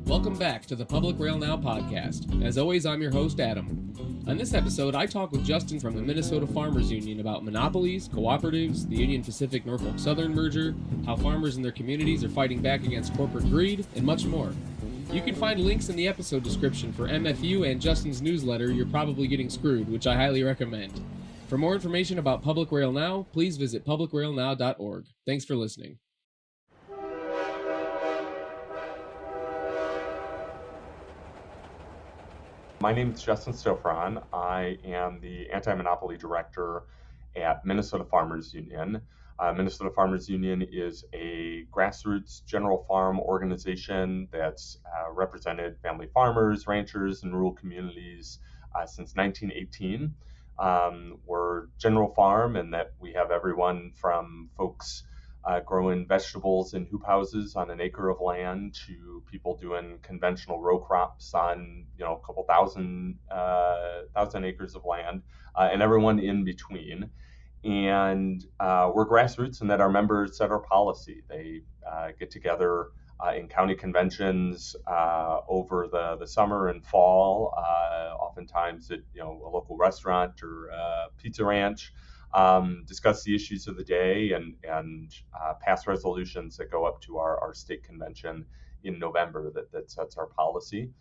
Welcome back to the Public Rail Now podcast. As always, I'm your host, Adam. On this episode, I talk with Justin from the Minnesota Farmers Union about monopolies, cooperatives, the Union Pacific Norfolk Southern merger, how farmers and their communities are fighting back against corporate greed, and much more. You can find links in the episode description for MFU and Justin's newsletter, You're Probably Getting Screwed, which I highly recommend. For more information about Public Rail Now, please visit publicrailnow.org. Thanks for listening. My name is Justin Stofferahn. I am the Anti-Monopoly Director at Minnesota Farmers Union. Minnesota Farmers Union is a grassroots general farm organization that's represented family farmers, ranchers, and rural communities since 1918. We're general farm in that we have everyone from folks growing vegetables in hoop houses on an acre of land to people doing conventional row crops on a couple thousand acres of land, and everyone in between. And we're grassroots in that our members set our policy. They get together in county conventions over the summer and fall, oftentimes at a local restaurant or pizza ranch. Discuss the issues of the day and pass resolutions that go up to our state convention in November that sets our policy.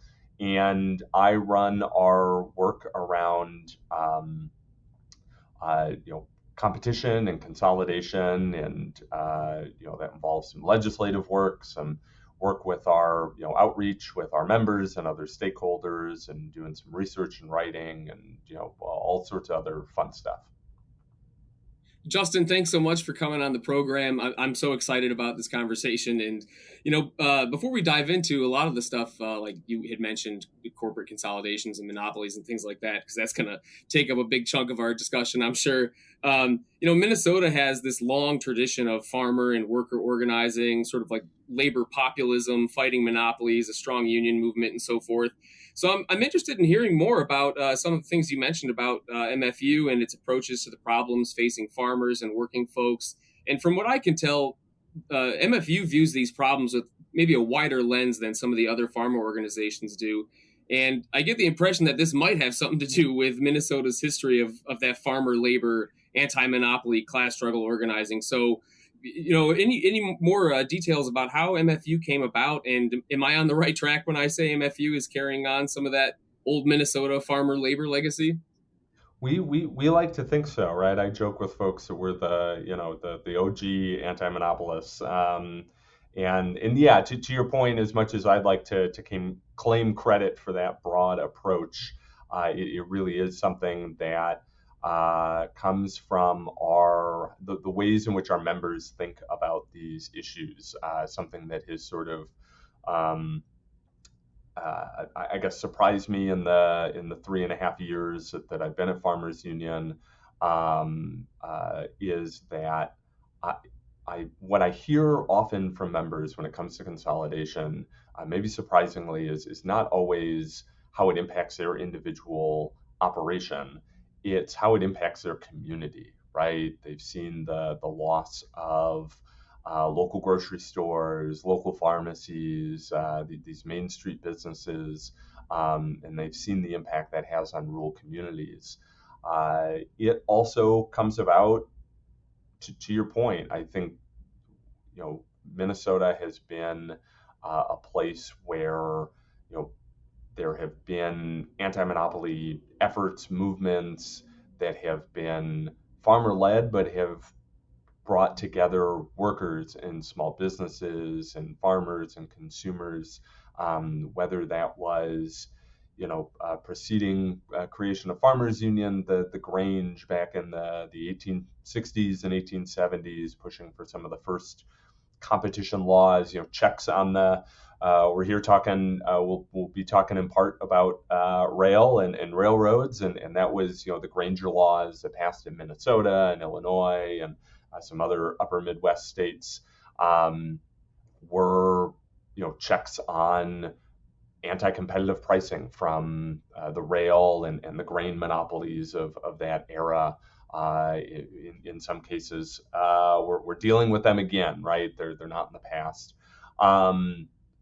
And I run our work around competition and consolidation, and that involves some legislative work, some work with our outreach with our members and other stakeholders, and doing some research and writing, and all sorts of other fun stuff. Justin, thanks so much for coming on the program. I'm so excited about this conversation. And, before we dive into a lot of the stuff, like you had mentioned, corporate consolidations and monopolies and things like that, because that's going to take up a big chunk of our discussion, I'm sure. Minnesota has this long tradition of farmer and worker organizing, sort of like labor populism, fighting monopolies, a strong union movement, and so forth. So I'm interested in hearing more about some of the things you mentioned about MFU and its approaches to the problems facing farmers and working folks. And from what I can tell, MFU views these problems with maybe a wider lens than some of the other farmer organizations do. And I get the impression that this might have something to do with Minnesota's history of that farmer labor, anti-monopoly, class struggle organizing. So, any more details about how MFU came about, and am I on the right track when I say MFU is carrying on some of that old Minnesota farmer labor legacy? We like to think so, right? I joke with folks that we're the OG anti-monopolists, and yeah, to your point, as much as I'd like to claim credit for that broad approach, it really is something that comes from the ways in which our members think about these issues. Something that has sort of, I guess, surprised me in the 3.5 years that I've been at Farmers Union, is that what I hear often from members when it comes to consolidation, maybe surprisingly, is not always how it impacts their individual operation. It's how it impacts their community, right? They've seen the loss of local grocery stores, local pharmacies, these Main Street businesses, and they've seen the impact that has on rural communities. It also comes about, to your point, I think, Minnesota has been a place where, there have been anti-monopoly efforts, movements that have been farmer-led, but have brought together workers and small businesses and farmers and consumers, whether that was, preceding creation of Farmers Union, the Grange back in the 1860s and 1870s, pushing for some of the first competition laws, checks on the we're here talking, we'll be talking in part about rail and railroads, and that was, the Granger laws that passed in Minnesota and Illinois and some other upper Midwest states, were, checks on anti-competitive pricing from the rail and the grain monopolies of that era. In some cases, we're dealing with them again, right? They're not in the past.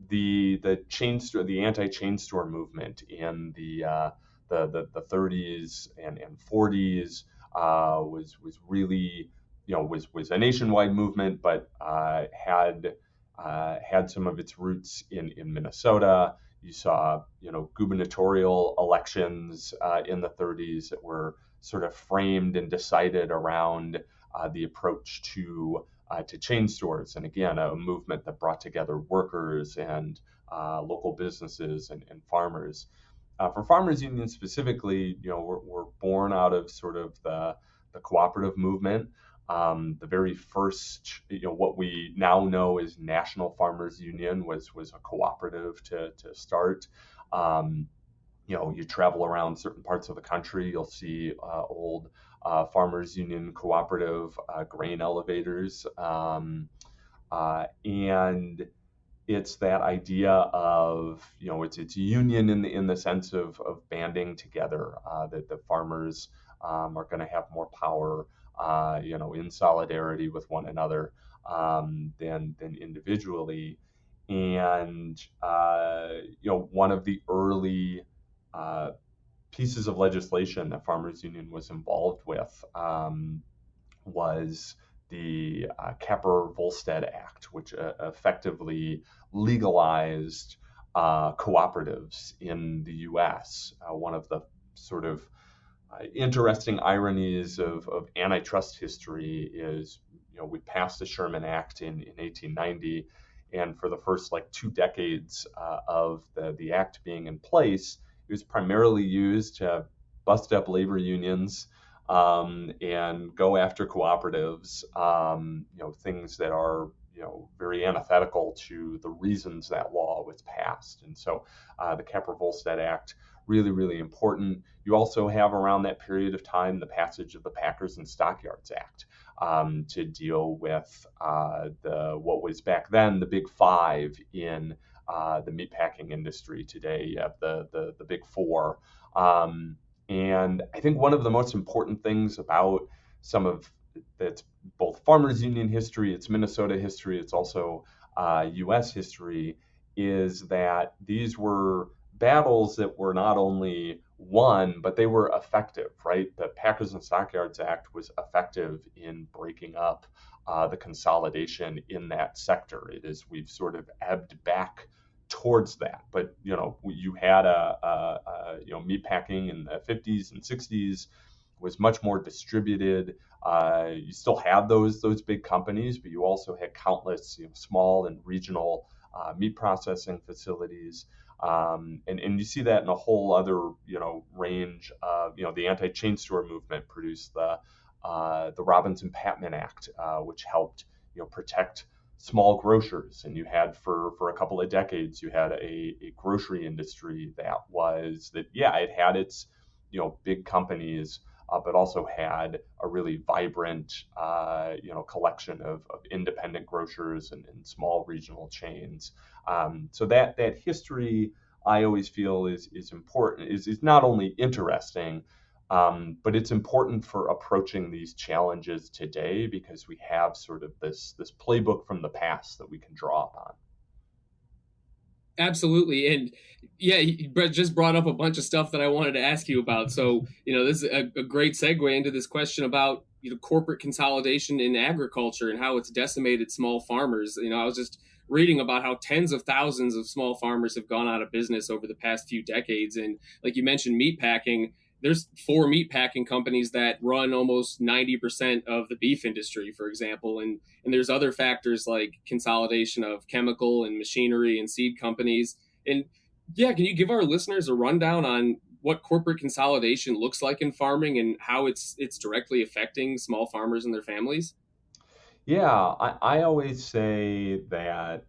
the anti-chain store movement in the 30s and 40s was really, was a nationwide movement, but had some of its roots in Minnesota. You saw, gubernatorial elections in the 30s that were sort of framed and decided around the approach to chain stores, and again, a movement that brought together workers and local businesses and farmers. For farmers unions specifically, we're born out of sort of the cooperative movement. The very first, what we now know as National Farmers Union was a cooperative to start. You travel around certain parts of the country, you'll see old Farmers Union cooperative grain elevators. And it's that idea of, it's a union in the sense of banding together, that the farmers are going to have more power, in solidarity with one another, than individually. And one of the early pieces of legislation that Farmers Union was involved with was the Capper-Volstead Act, which effectively legalized cooperatives in the U.S. One of the sort of interesting ironies of antitrust history is, we passed the Sherman Act in 1890, and for the first 2 decades of the act being in place, it was primarily used to bust up labor unions and go after cooperatives, things that are, very antithetical to the reasons that law was passed. And so the Capper-Volstead Act, really, really important. You also have around that period of time the passage of the Packers and Stockyards Act to deal with what was back then the Big Five in the meatpacking industry. Today you have the Big Four. And I think one of the most important things about some of that's both Farmers Union history, it's Minnesota history, it's also U.S. history, is that these were battles that were not only won, but they were effective, right? The Packers and Stockyards Act was effective in breaking up the consolidation in that sector. We've sort of ebbed back towards that, but you had meatpacking in the 50s and 60s was much more distributed. You still had those big companies, but you also had countless small and regional meat processing facilities. And you see that in a whole other range of the anti-chain store movement produced the Robinson-Patman Act, which helped protect small grocers. And you had for a couple of decades, you had a grocery industry it had its big companies, but also had a really vibrant collection of independent grocers and small regional chains. So that history, I always feel is important, is not only interesting, but it's important for approaching these challenges today, because we have sort of this playbook from the past that we can draw upon. Absolutely. And yeah, Brett just brought up a bunch of stuff that I wanted to ask you about. So, this is a great segue into this question about, corporate consolidation in agriculture and how it's decimated small farmers. I was just reading about how tens of thousands of small farmers have gone out of business over the past few decades. And like you mentioned, meatpacking, there's 4 meatpacking companies that run almost 90% of the beef industry, for example. And there's other factors like consolidation of chemical and machinery and seed companies. And yeah, can you give our listeners a rundown on what corporate consolidation looks like in farming and how it's directly affecting small farmers and their families? Yeah, I always say that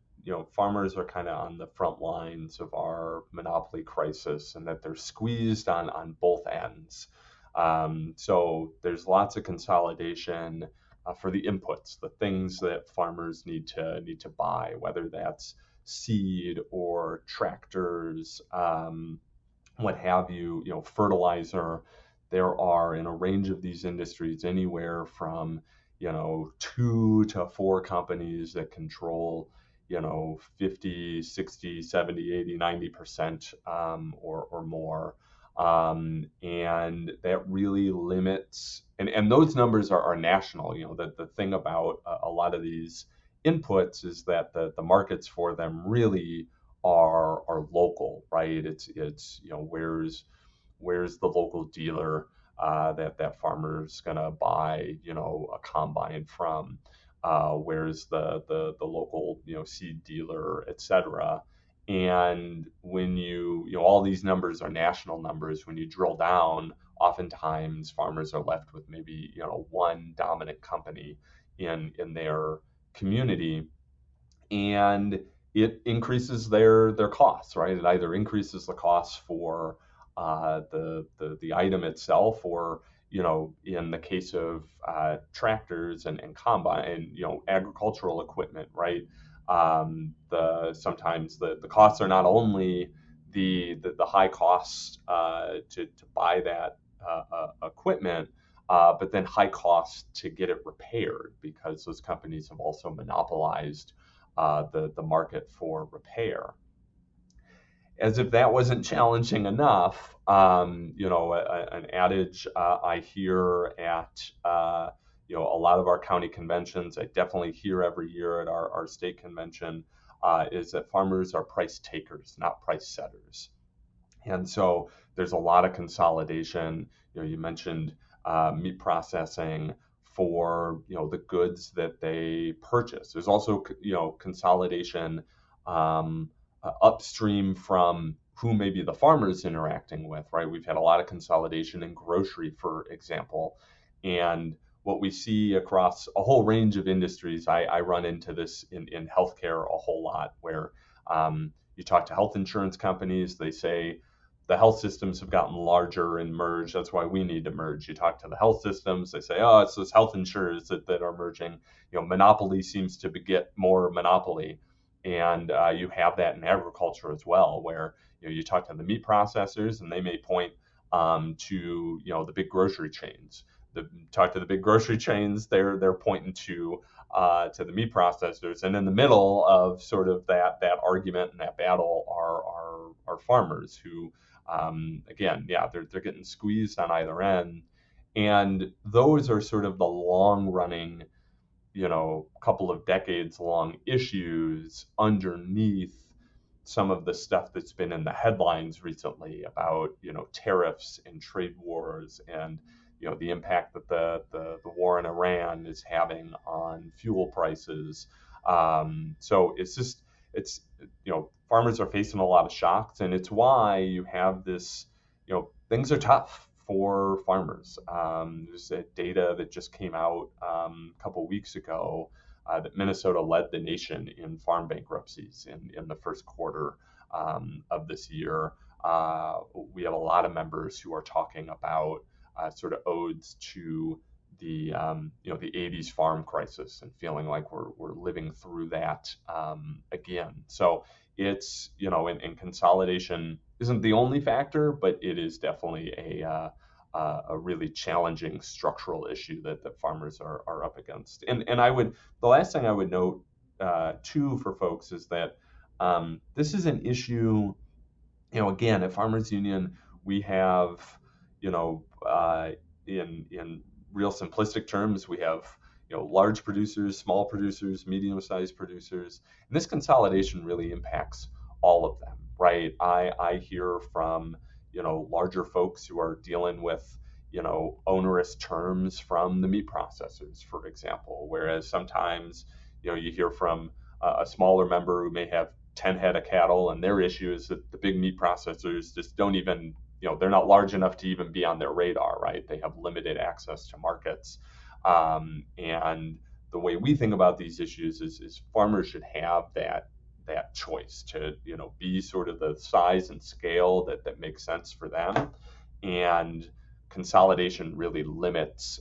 farmers are kind of on the front lines of our monopoly crisis, and that they're squeezed on both ends. So there's lots of consolidation for the inputs, the things that farmers need to buy, whether that's seed or tractors, what have you, fertilizer. There are in a range of these industries anywhere from 2 to 4 companies that control 50, 60, 70, 80, 90% or more. And that really limits, and those numbers are national. The thing about a lot of these inputs is that the markets for them really are local, right? It's where's the local dealer that farmer's gonna buy a combine from, where's the local seed dealer, etc. And when all these numbers are national numbers, when you drill down, oftentimes farmers are left with maybe one dominant company in their community, and it increases their costs, right? It either increases the costs for the item itself, or in the case of tractors and combine and agricultural equipment, right? Sometimes the costs are not only the high costs to buy that equipment, but then high costs to get it repaired, because those companies have also monopolized the market for repair. As if that wasn't challenging enough, an adage I hear at a lot of our county conventions, I definitely hear every year at our state convention, is that farmers are price takers, not price setters. And so there's a lot of consolidation. You mentioned meat processing for the goods that they purchase. There's also consolidation upstream from who maybe the farmer is interacting with, right? We've had a lot of consolidation in grocery, for example, and what we see across a whole range of industries. I run into this in healthcare a whole lot, where you talk to health insurance companies, they say the health systems have gotten larger and merged. That's why we need to merge. You talk to the health systems, they say, oh, it's those health insurers that are merging. Monopoly seems to beget more monopoly. And you have that in agriculture as well, where you talk to the meat processors, and they may point to the big grocery chains. Talk to the big grocery chains, they're pointing to the meat processors, and in the middle of sort of that argument and that battle are farmers who, again, yeah, they're getting squeezed on either end, and those are sort of the long running, couple of decades long issues underneath some of the stuff that's been in the headlines recently about tariffs and trade wars, and the impact that the war in Iran is having on fuel prices. So it's farmers are facing a lot of shocks, and it's why you have this, things are tough for farmers. There's a data that just came out a couple weeks ago that Minnesota led the nation in farm bankruptcies in the first quarter of this year. We have a lot of members who are talking about sort of odes to the the 80s farm crisis, and feeling like we're living through that again. So it's and consolidation isn't the only factor, but it is definitely a really challenging structural issue that farmers are up against. And the last thing I would note too for folks is that this is an issue. Again, at Farmers Union, we have in real simplistic terms, we have large producers, small producers, medium-sized producers, and this consolidation really impacts all of them, right? I hear from larger folks who are dealing with onerous terms from the meat processors, for example, whereas sometimes you hear from a smaller member who may have 10 head of cattle, and their issue is that the big meat processors just don't even, they're not large enough to even be on their radar, right? They have limited access to markets. And the way we think about these issues is farmers should have that choice to be sort of the size and scale that makes sense for them, and consolidation really limits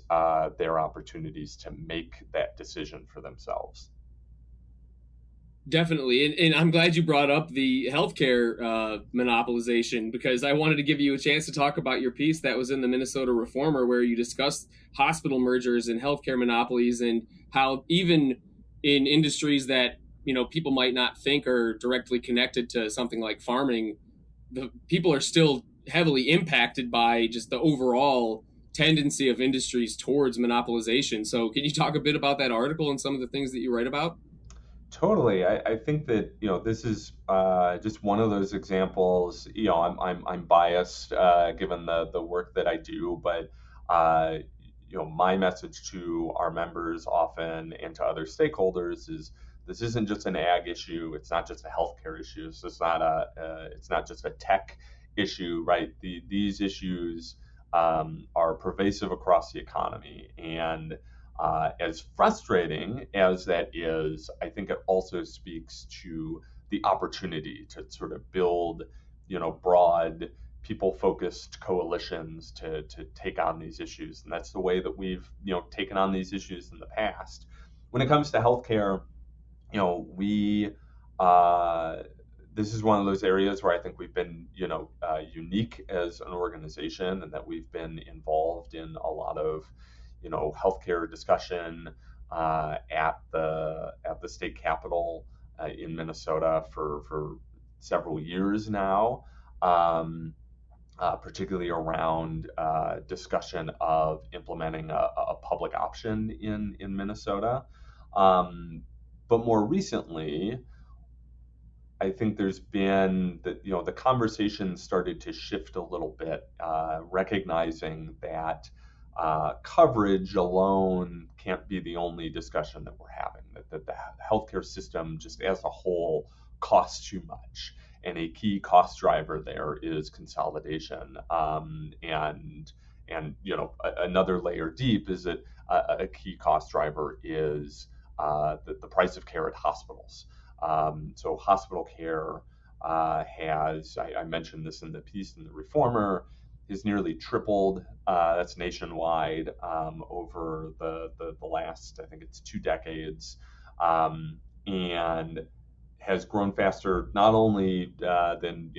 their opportunities to make that decision for themselves. Definitely. And I'm glad you brought up the healthcare monopolization, because I wanted to give you a chance to talk about your piece that was in the Minnesota Reformer, where you discussed hospital mergers and healthcare monopolies, and how even in industries that people might not think are directly connected to something like farming, the people are still heavily impacted by just the overall tendency of industries towards monopolization. So can you talk a bit about that article and some of the things that you write about? Totally. I think that this is just one of those examples. I'm biased given the work that I do, but uh, my message to our members often and to other stakeholders is this isn't just an ag issue. It's not just a healthcare issue. It's not just a tech issue, right? These issues are pervasive across the economy, and as frustrating as that is, I think it also speaks to the opportunity to sort of build, broad, people-focused coalitions to take on these issues, and that's the way that we've, taken on these issues in the past. When it comes to healthcare, we this is one of those areas where I think we've been, unique as an organization, and that we've been involved in a lot of, healthcare discussion at the state capitol in Minnesota for several years now, particularly around discussion of implementing a public option in Minnesota. Um, but more recently, I think there's been the conversation started to shift a little bit, recognizing that coverage alone can't be the only discussion that we're having. That the healthcare system, just as a whole, costs too much, and a key cost driver there is consolidation. And another layer deep is that a key cost driver is the price of care at hospitals. So hospital care I mentioned this in the piece in the Reformer, has nearly tripled. That's nationwide over the last, I think it's 2 decades, and has grown faster not only than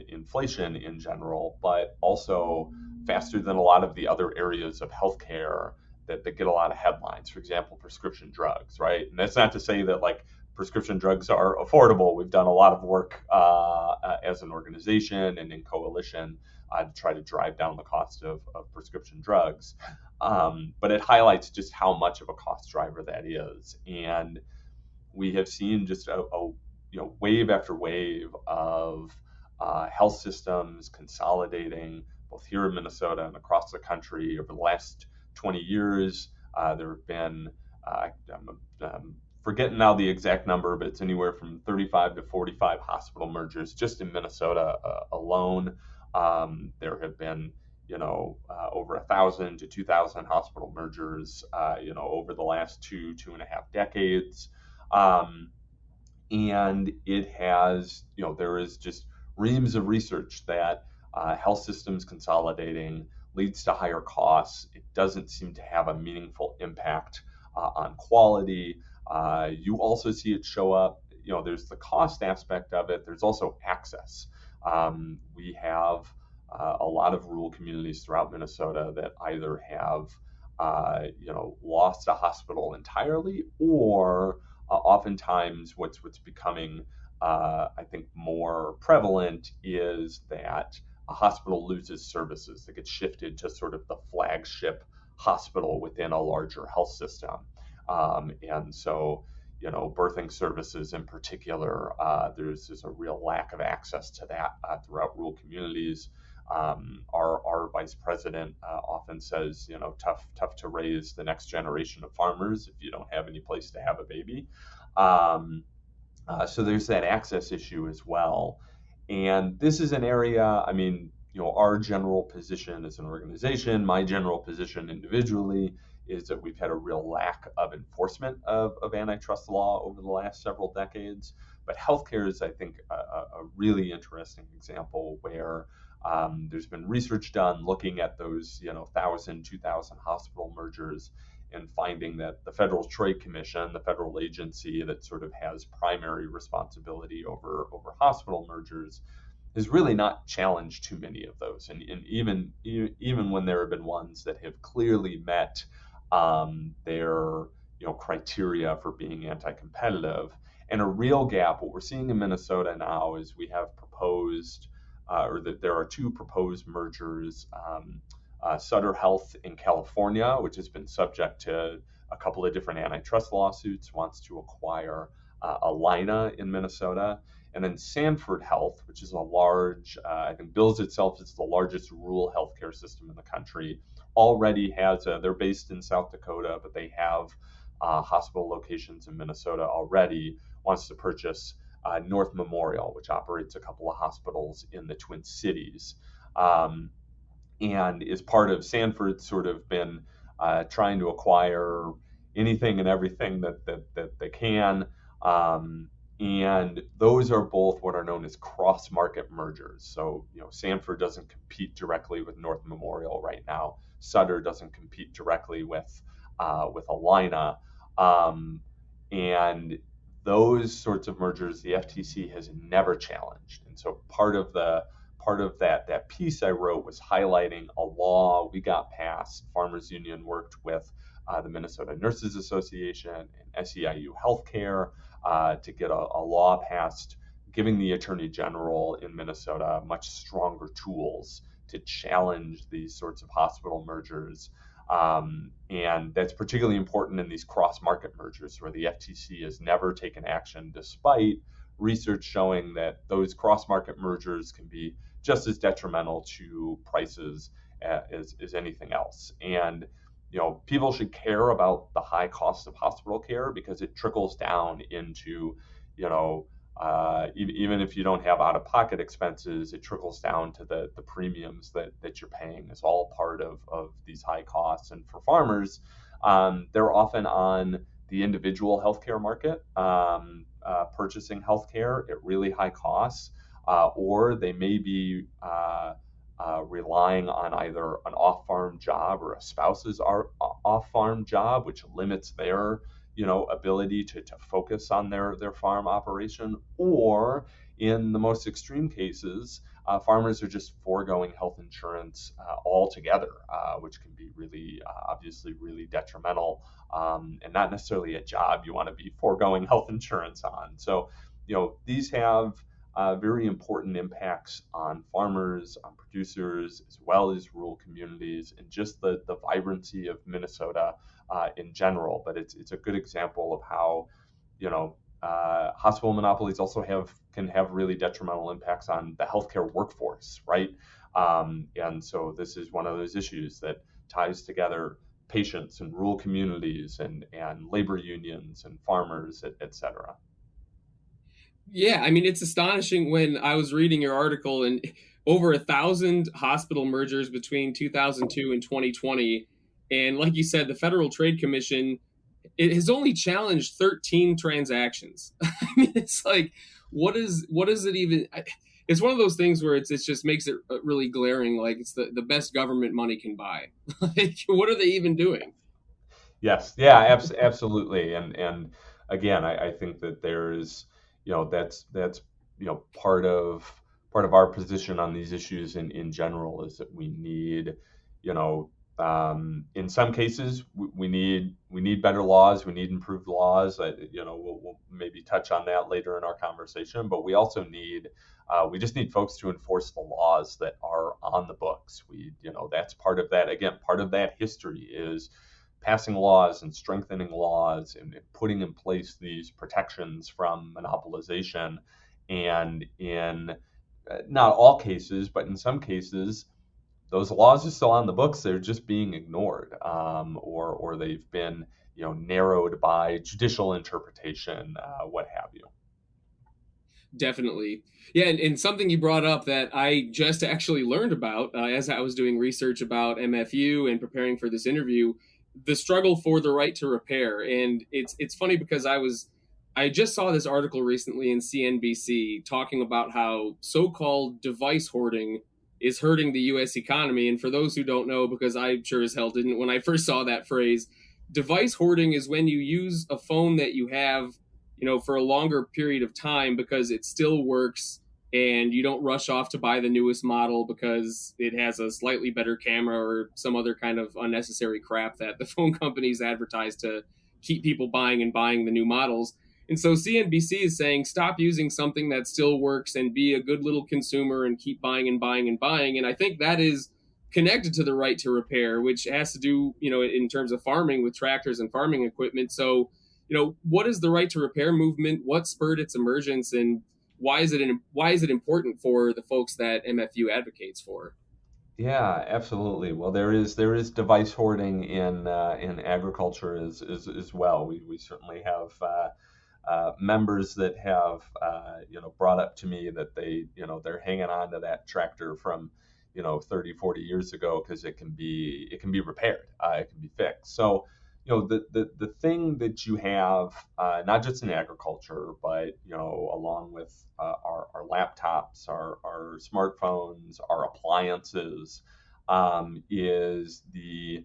inflation in general, but also faster than a lot of the other areas of healthcare that get a lot of headlines. For example, prescription drugs, right? And that's not to say that like prescription drugs are affordable. We've done a lot of work as an organization and in coalition to try to drive down the cost of prescription drugs. But it highlights just how much of a cost driver that is. And we have seen just a wave after wave of health systems consolidating, both here in Minnesota and across the country over the last 20 years. There have been, I'm forgetting now the exact number, but it's anywhere from 35 to 45 hospital mergers just in Minnesota alone. There have been, over 1,000 to 2,000 hospital mergers, over the last 2.5 decades. And it has, there is just reams of research that health systems consolidating leads to higher costs. It doesn't seem to have a meaningful impact on quality. You also see it show up, there's the cost aspect of it. There's also access. We have a lot of rural communities throughout Minnesota that either have, lost a hospital entirely, or oftentimes what's becoming, I think, more prevalent is that a hospital loses services that get shifted to sort of the flagship hospital within a larger health system. And so, birthing services in particular, there's a real lack of access to that throughout rural communities. Our vice president often says, tough to raise the next generation of farmers if you don't have any place to have a baby. So there's that access issue as well. And this is an area, I mean, our general position as an organization, my general position individually, is that we've had a real lack of enforcement of antitrust law over the last several decades. But healthcare is, I think, a really interesting example where there's been research done looking at those, 1,000, 2,000 hospital mergers, and finding that the Federal Trade Commission, the federal agency that sort of has primary responsibility over hospital mergers, has really not challenged too many of those. And even when there have been ones that have clearly met their criteria for being anti-competitive, And a real gap, what we're seeing in Minnesota now is we have proposed, or that there are two proposed mergers. Sutter Health in California, which has been subject to a couple of different antitrust lawsuits, wants to acquire Alina in Minnesota. And then Sanford Health, which is a large, I think bills itself as the largest rural healthcare system in the country, already they're based in South Dakota, but they have hospital locations in Minnesota already, wants to purchase North Memorial, which operates a couple of hospitals in the Twin Cities. And is part of Sanford sort of been trying to acquire anything and everything that they can. And those are both what are known as cross-market mergers. So, Sanford doesn't compete directly with North Memorial right now. Sutter doesn't compete directly with Alina. And those sorts of mergers, the FTC has never challenged. And so part of that piece I wrote was highlighting a law we got passed. Farmers Union worked with the Minnesota Nurses Association and SEIU Healthcare to get a law passed giving the Attorney General in Minnesota much stronger tools to challenge these sorts of hospital mergers. And that's particularly important in these cross-market mergers where the FTC has never taken action despite research showing that those cross-market mergers can be just as detrimental to prices as anything else. And people should care about the high cost of hospital care because it trickles down into, even if you don't have out-of-pocket expenses, it trickles down to the premiums that you're paying. Is all part of these high costs. And for farmers, they're often on the individual healthcare market, purchasing healthcare at really high costs, or they may be relying on either an off-farm job or a spouse's off-farm job, which limits their ability to focus on their farm operation, or in the most extreme cases, farmers are just foregoing health insurance altogether, which can be really, obviously, really detrimental, and not necessarily a job you want to be foregoing health insurance on. So, these have very important impacts on farmers, on producers, as well as rural communities, and just the vibrancy of Minnesota in general. But it's a good example of how, hospital monopolies also can have really detrimental impacts on the healthcare workforce, right? And so this is one of those issues that ties together patients and rural communities and labor unions and farmers, et cetera. Yeah, I mean, it's astonishing when I was reading your article and over 1,000 hospital mergers between 2002 and 2020. And like you said, the Federal Trade Commission, it has only challenged 13 transactions. I mean, it's like, what is it even? It's one of those things where it just makes it really glaring. Like it's the best government money can buy. Like, what are they even doing? Yes, yeah, absolutely. And again, I think that there's, that's part of our position on these issues in general is that we need, you know, in some cases we need better laws, we need improved laws. We'll maybe touch on that later in our conversation, but we also we just need folks to enforce the laws that are on the books. That's part of that. Again, part of that history is passing laws and strengthening laws and putting in place these protections from monopolization. And in not all cases, but in some cases, those laws are still on the books. They're just being ignored, or they've been narrowed by judicial interpretation, what have you. Definitely. Yeah, and something you brought up that I just actually learned about as I was doing research about MFU and preparing for this interview, the struggle for the right to repair. And it's funny because I just saw this article recently in CNBC talking about how so-called device hoarding is hurting the US economy. And for those who don't know, because I sure as hell didn't when I first saw that phrase, device hoarding is when you use a phone that you have for a longer period of time because it still works and you don't rush off to buy the newest model because it has a slightly better camera or some other kind of unnecessary crap that the phone companies advertise to keep people buying and buying the new models. And so CNBC is saying stop using something that still works and be a good little consumer and keep buying and buying and buying. And I think that is connected to the right to repair, which has to do, in terms of farming with tractors and farming equipment. So, what is the right to repair movement? What spurred its emergence, and why is it important for the folks that MFU advocates for? Yeah, absolutely. Well, there is device hoarding in agriculture as well. We certainly have members that have brought up to me that they're hanging on to that tractor from 30, 40 years ago because it can be repaired, it can be fixed. So the thing that you have, not just in agriculture, but along with our laptops, our smartphones, our appliances, is the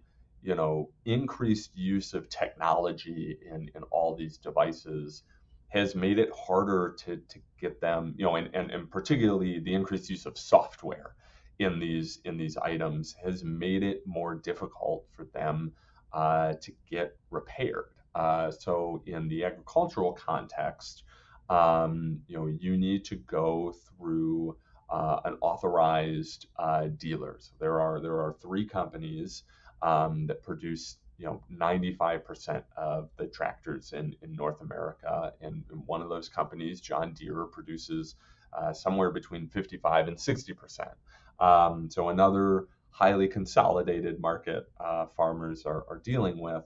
increased use of technology in all these devices has made it harder to get them, and particularly the increased use of software in these items has made it more difficult for them to get repaired. So in the agricultural context, you need to go through an authorized dealer. So there are three companies that produce 95% of the tractors in North America, and one of those companies, John Deere, produces somewhere between 55 and 60%. So another highly consolidated market farmers are dealing with,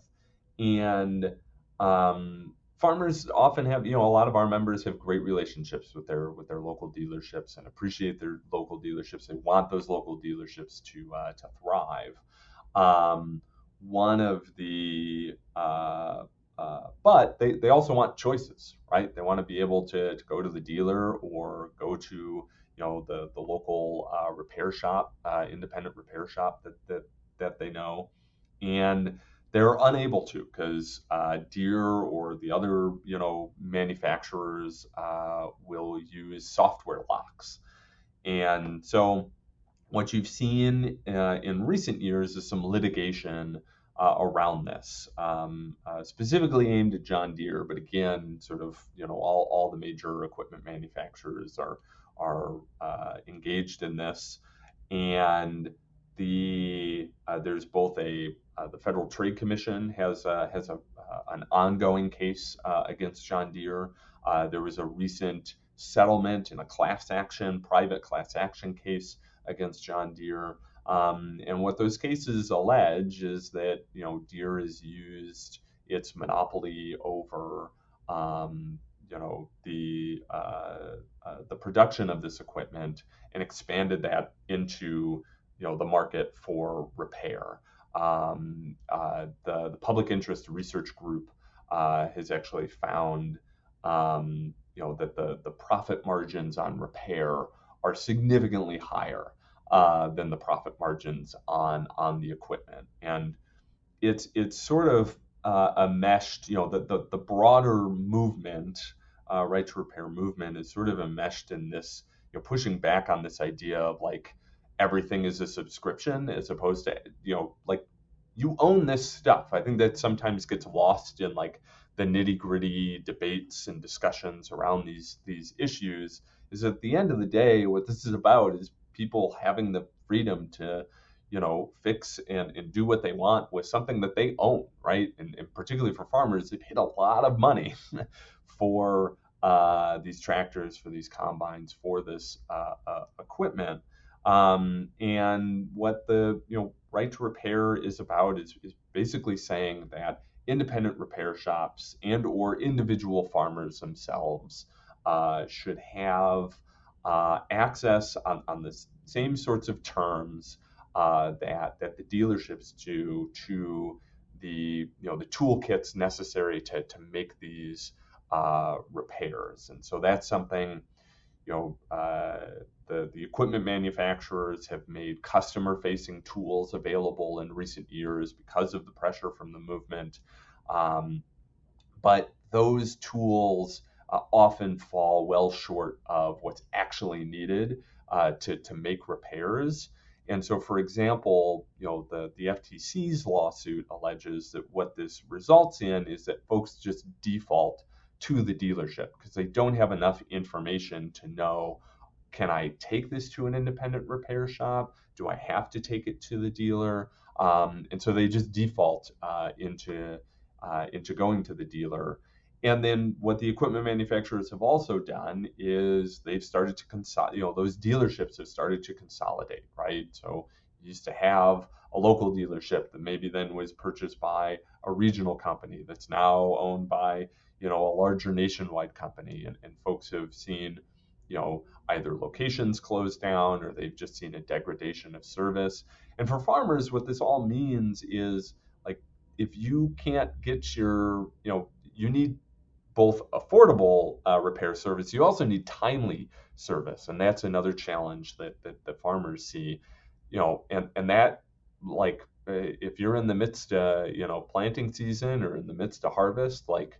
and farmers often have, a lot of our members have great relationships with their local dealerships and appreciate their local dealerships. They want those local dealerships to thrive. Um, one of the But they also want choices, right? They want to be able to go to the dealer or go to the local repair shop, independent repair shop that they know, and they're unable to because Deere or the other manufacturers will use software locks. And so what you've seen in recent years is some litigation around this, specifically aimed at John Deere, but again, sort of all the major equipment manufacturers are engaged in this, and there's both the Federal Trade Commission has an ongoing case against John Deere. There was a recent settlement in a private class action case against John Deere. And what those cases allege is that Deere has used its monopoly over the production of this equipment and expanded that into the market for repair. The Public Interest Research Group has actually found that the profit margins on repair are significantly higher than the profit margins on the equipment, and it's sort of a meshed, the broader movement, right to repair movement is sort of enmeshed in this, pushing back on this idea of like everything is a subscription as opposed to, like you own this stuff. I think that sometimes gets lost in like the nitty gritty debates and discussions around these issues. Is at the end of the day, what this is about is people having the freedom to fix and do what they want with something that they own, right? And particularly for farmers, they paid a lot of money for these tractors, for these combines, for this equipment. And what the right to repair is about is basically saying that independent repair shops and or individual farmers themselves should have access on the same sorts of terms that the dealerships do to the toolkits necessary to make these repairs. And so that's something the equipment manufacturers have made customer facing tools available in recent years because of the pressure from the movement. But those tools often fall well short of what's actually needed to make repairs. And so, for example, the FTC's lawsuit alleges that what this results in is that folks just default to the dealership because they don't have enough information to know, can I take this to an independent repair shop? Do I have to take it to the dealer? And so they just default into going to the dealer. And then what the equipment manufacturers have also done is they've started to consolidate, those dealerships have started to consolidate, right? So you used to have a local dealership that maybe then was purchased by a regional company that's now owned by, a larger nationwide company. And folks have seen, either locations closed down or they've just seen a degradation of service. And for farmers, what this all means is like, if you can't get you need both affordable repair service, you also need timely service. And that's another challenge that farmers see, and that, like, if you're in the midst of, planting season or in the midst of harvest, like,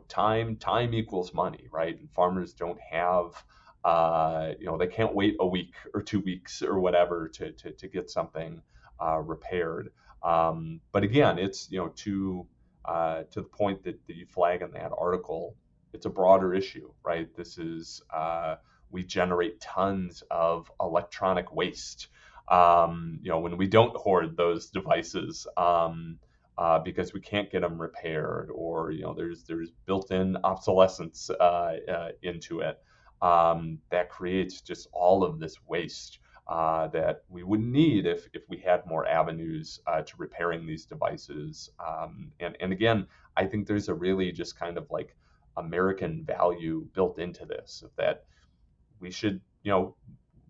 time equals money, right? And farmers don't have, they can't wait a week or 2 weeks or whatever to get something repaired. But again, it's, to the point that you flag in that article, it's a broader issue, right? This is, we generate tons of electronic waste, when we don't hoard those devices, because we can't get them repaired, or, there's built-in obsolescence into it, that creates just all of this waste that we wouldn't need if we had more avenues to repairing these devices. And again, I think there's a really just kind of like American value built into this, that we should,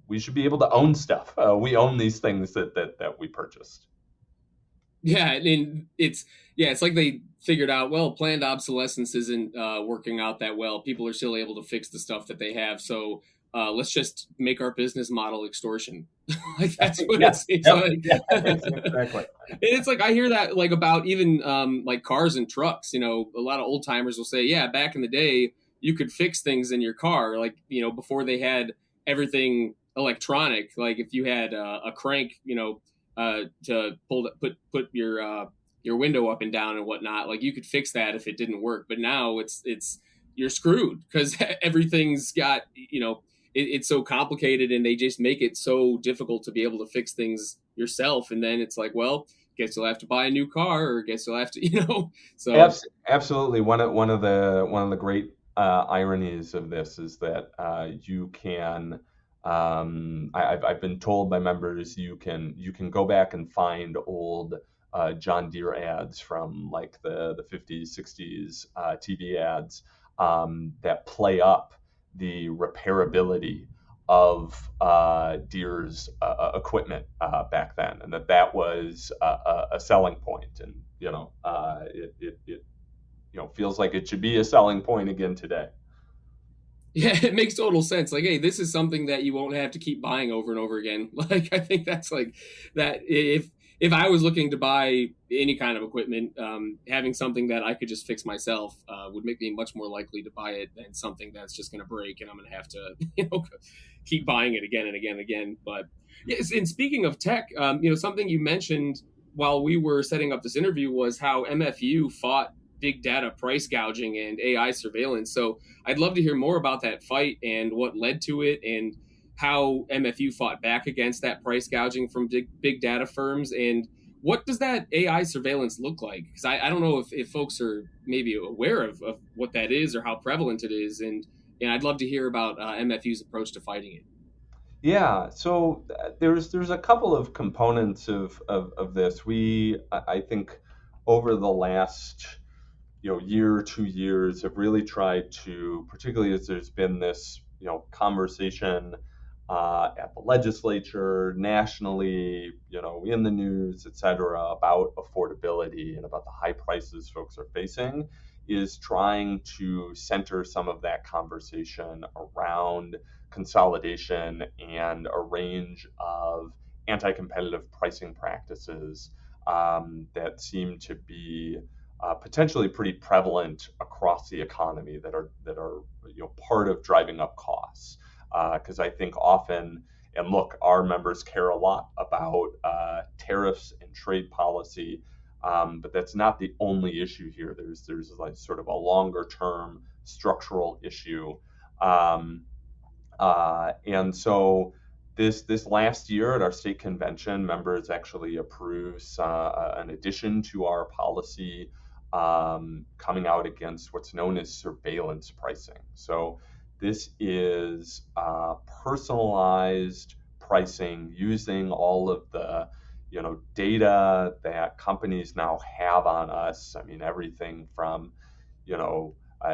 we should be able to own stuff. We own these things that we purchased. Yeah, I mean, it's like they figured out, well, planned obsolescence isn't working out that well. People are still able to fix the stuff that they have, so let's just make our business model extortion. Like that's what it seems like. Yeah, exactly. And it's like I hear that like about even like cars and trucks. A lot of old timers will say, yeah, back in the day you could fix things in your car, like before they had everything electronic. Like if you had a crank, to put your window up and down and whatnot, like you could fix that if it didn't work. But now it's you're screwed because everything's got it's so complicated, and they just make it so difficult to be able to fix things yourself. And then it's like, well, guess you'll have to buy a new car, or guess you'll have to, So Absolutely, one of the great ironies of this is that you can. I've been told by members you can go back and find old John Deere ads from like the 50s, 60s, TV ads that play up the repairability of Deere's equipment back then, and that was a selling point. And it feels like it should be a selling point again today. Yeah, it makes total sense. Like, hey, this is something that you won't have to keep buying over and over again. Like, I think that's like that. If I was looking to buy any kind of equipment, having something that I could just fix myself would make me much more likely to buy it than something that's just going to break and I'm going to have to, keep buying it again and again and again. But yes, and speaking of tech, something you mentioned while we were setting up this interview was how MFU fought big data price gouging and AI surveillance. So I'd love to hear more about that fight and what led to it, and how MFU fought back against that price gouging from big data firms. And what does that AI surveillance look like? Because I don't know if folks are maybe aware of what that is or how prevalent it is. And I'd love to hear about MFU's approach to fighting it. Yeah, so there's a couple of components of this. I think over the last year, 2 years, have really tried to, particularly as there's been this conversation at the legislature, nationally, in the news, et cetera, about affordability and about the high prices folks are facing, is trying to center some of that conversation around consolidation and a range of anti-competitive pricing practices that seem to be potentially pretty prevalent across the economy, that are part of driving up costs. Because I think often, and look, our members care a lot about tariffs and trade policy, but that's not the only issue here. There's like sort of a longer term structural issue. Um, and so this last year at our state convention, members actually approved an addition to our policy coming out against what's known as surveillance pricing. So this is personalized pricing using all of the data that companies now have on us. I mean, everything from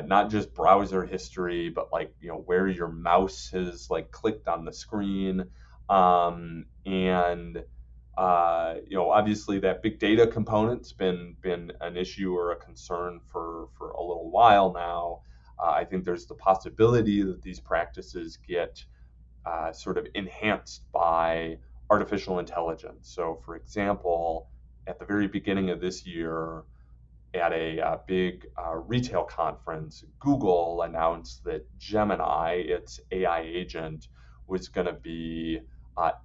not just browser history, but like where your mouse has like clicked on the screen, and obviously that big data component's been an issue or a concern for a little while now. I think there's the possibility that these practices get sort of enhanced by artificial intelligence. So, for example, at the very beginning of this year, at a big retail conference, Google announced that Gemini, its AI agent, was going to be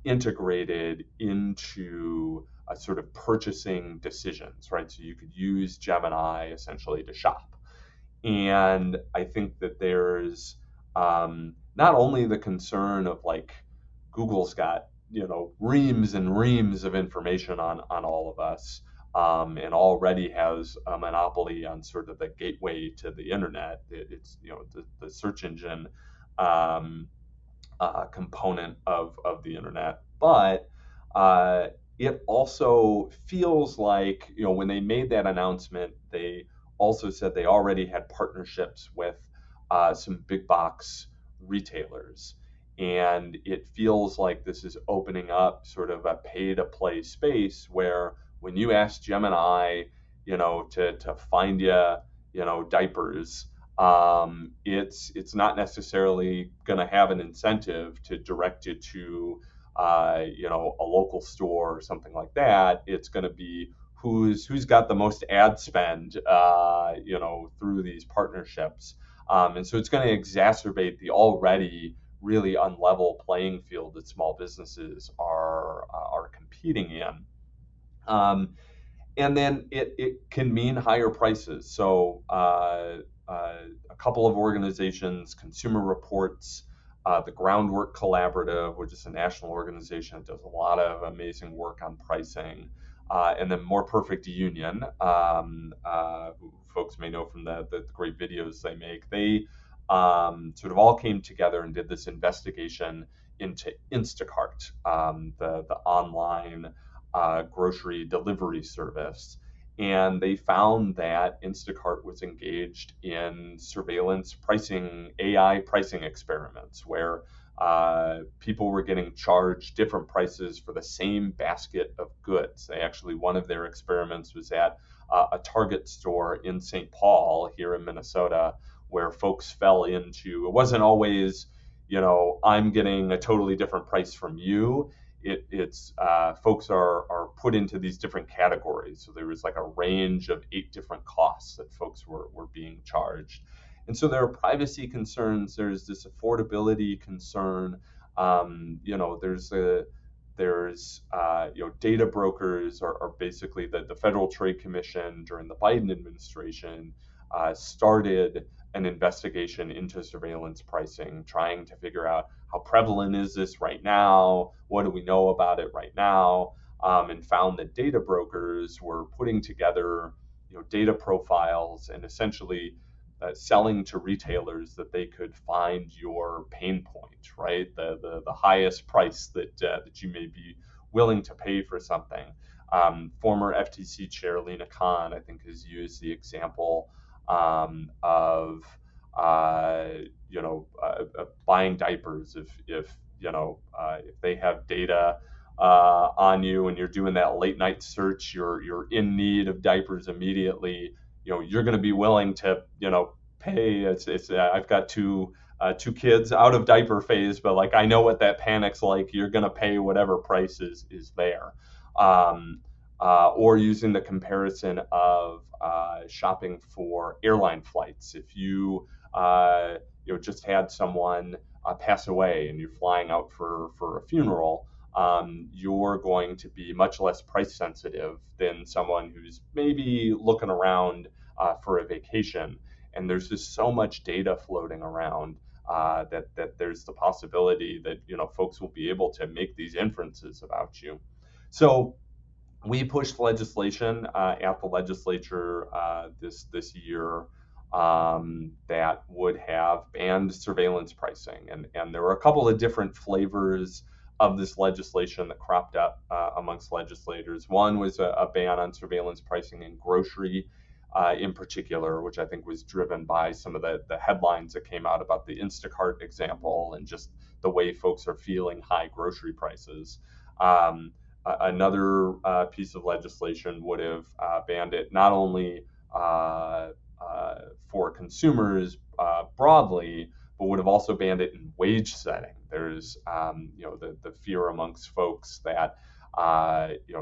integrated into sort of purchasing decisions, right? So you could use Gemini essentially to shop. And I think that there's not only the concern of like Google's got reams and reams of information on all of us, and already has a monopoly on sort of the gateway to the internet. It's the search engine component of the internet, but it also feels like when they made that announcement, they also said they already had partnerships with some big box retailers. And it feels like this is opening up sort of a pay to play space where when you ask Gemini, to find diapers, it's not necessarily going to have an incentive to direct it to, a local store or something like that. It's going to be who's got the most ad spend, through these partnerships. And so it's going to exacerbate the already really unlevel playing field that small businesses are competing in. And then it can mean higher prices. So a couple of organizations, Consumer Reports, the Groundwork Collaborative, which is a national organization that does a lot of amazing work on pricing, and then More Perfect Union, who folks may know from the great videos they make. They sort of all came together and did this investigation into Instacart, the online grocery delivery service. And they found that Instacart was engaged in surveillance pricing, AI pricing experiments, where people were getting charged different prices for the same basket of goods. One of their experiments was at a Target store in St. Paul here in Minnesota, where folks fell into, it wasn't always, I'm getting a totally different price from you. It's folks are put into these different categories. So there was like a range of 8 different costs that folks were being charged. And so there are privacy concerns. There's this affordability concern. There's data brokers are basically the Federal Trade Commission during the Biden administration started an investigation into surveillance pricing, trying to figure out how prevalent is this right now? What do we know about it right now? And found that data brokers were putting together, data profiles and essentially selling to retailers that they could find your pain point, right? The highest price that you may be willing to pay for something. Former FTC Chair Lena Khan, I think, has used the example of buying diapers. If they have data on you and you're doing that late night search, you're in need of diapers immediately. You're going to be willing to pay. I've got two kids out of diaper phase, but like I know what that panic's like. You're going to pay whatever price is there. Or using the comparison of shopping for airline flights. If you just had someone pass away and you're flying out for a funeral, you're going to be much less price sensitive than someone who's maybe looking around for a vacation. and there's just so much data floating around that there's the possibility that folks will be able to make these inferences about you. So we pushed legislation at the legislature this year that would have banned surveillance pricing, and there were a couple of different flavors of this legislation that cropped up amongst legislators. One was a ban on surveillance pricing in grocery. In particular, which I think was driven by some of the headlines that came out about the Instacart example and just the way folks are feeling high grocery prices. Another piece of legislation would have banned it not only for consumers broadly, but would have also banned it in wage setting. There's the fear amongst folks that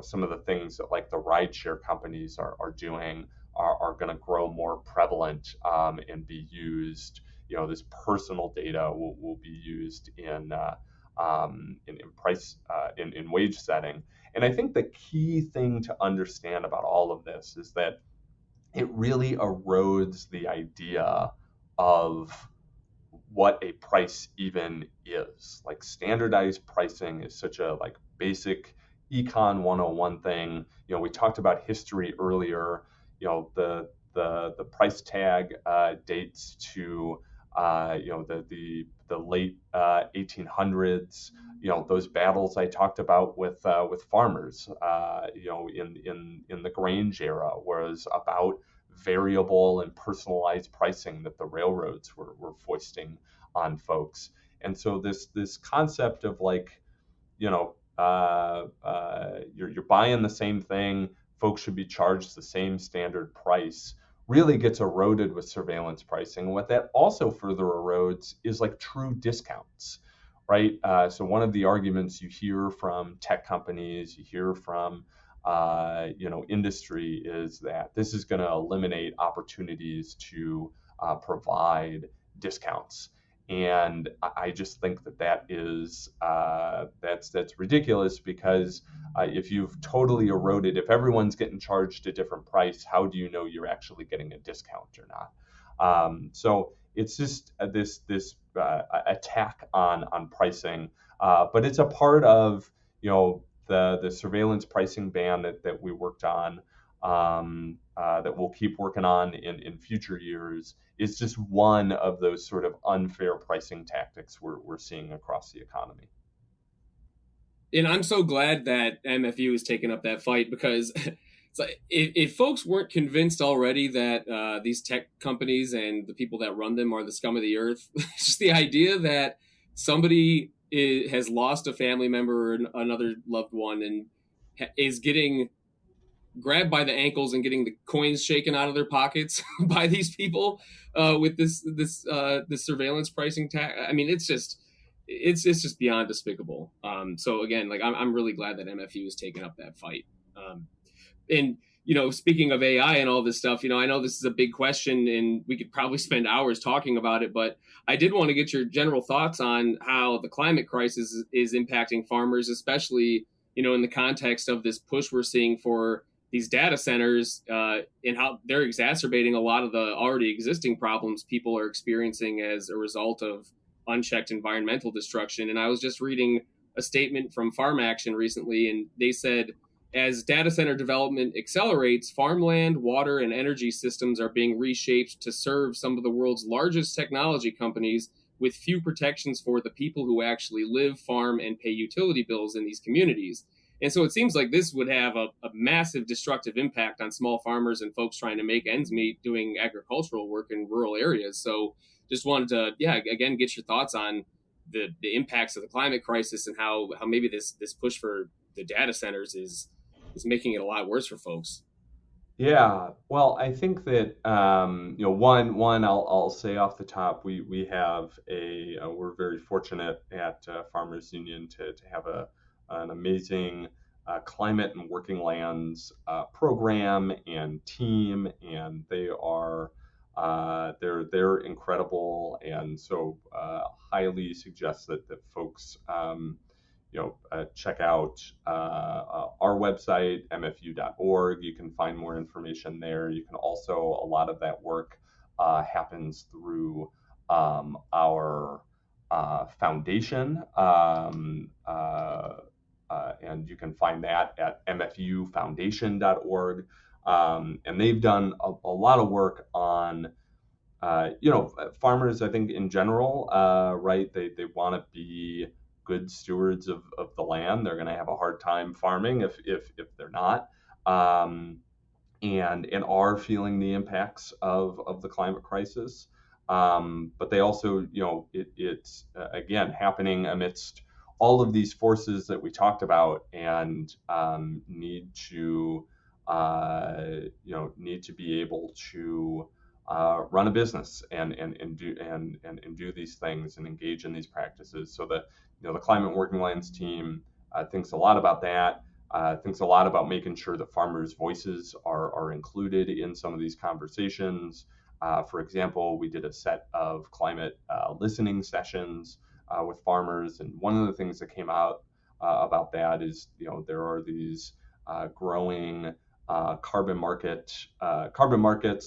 some of the things that like the rideshare companies are doing are going to grow more prevalent and be used. This personal data will be used in price in wage setting. And I think the key thing to understand about all of this is that it really erodes the idea of what a price even is. Like standardized pricing is such a basic econ 101 thing. We talked about history earlier. The price tag dates to the late 1800s. Those battles I talked about with farmers. In the Grange era was about variable and personalized pricing that the railroads were foisting on folks. And so this concept of you're buying the same thing, folks should be charged the same standard price, really gets eroded with surveillance pricing. And what that also further erodes is true discounts, right? So one of the arguments you hear from tech companies, you hear from industry is that this is going to eliminate opportunities to provide discounts. And I just think that is that's ridiculous, because if you've totally eroded, if everyone's getting charged a different price, how do you know you're actually getting a discount or not? So it's just this attack on pricing, but it's a part of the surveillance pricing ban that we worked on, that we'll keep working on in future years, is just one of those sort of unfair pricing tactics we're seeing across the economy. And I'm so glad that MFU has taken up that fight, because it's like, if folks weren't convinced already that these tech companies and the people that run them are the scum of the earth, just the idea that somebody has lost a family member or another loved one and is getting grabbed by the ankles and getting the coins shaken out of their pockets by these people with this surveillance pricing tag. I mean, it's just beyond despicable. So again, I'm really glad that MFU has taken up that fight. And speaking of AI and all this stuff, I know this is a big question and we could probably spend hours talking about it, but I did want to get your general thoughts on how the climate crisis is impacting farmers, especially, in the context of this push we're seeing for these data centers, and how they're exacerbating a lot of the already existing problems people are experiencing as a result of unchecked environmental destruction. And I was just reading a statement from Farm Action recently, and they said, as data center development accelerates, farmland, water, and energy systems are being reshaped to serve some of the world's largest technology companies, with few protections for the people who actually live, farm, and pay utility bills in these communities. And so it seems like this would have a massive destructive impact on small farmers and folks trying to make ends meet doing agricultural work in rural areas. So just wanted to, again, get your thoughts on the impacts of the climate crisis and how maybe this push for the data centers is making it a lot worse for folks. Yeah, well, I think that one I'll say off the top, we have we're very fortunate at Farmers Union to have an amazing climate and working lands program and team, and they're incredible, and so highly suggest that folks check out our website, mfu.org. You can find more information there. You can also, a lot of that work happens through our foundation, and you can find that at mfufoundation.org. And they've done a lot of work on farmers, I think in general, right? They want to be good stewards of the land. They're going to have a hard time farming if they're not, and are feeling the impacts of the climate crisis. But they also, it's again happening amidst all of these forces that we talked about, and need to be able to run a business and do these things and engage in these practices. So the Climate Working Lands team thinks a lot about that. Thinks a lot about making sure that farmers' voices are included in some of these conversations. For example, we did a set of climate listening sessions with farmers, and one of the things that came out about that is, there are these growing carbon markets with carbon market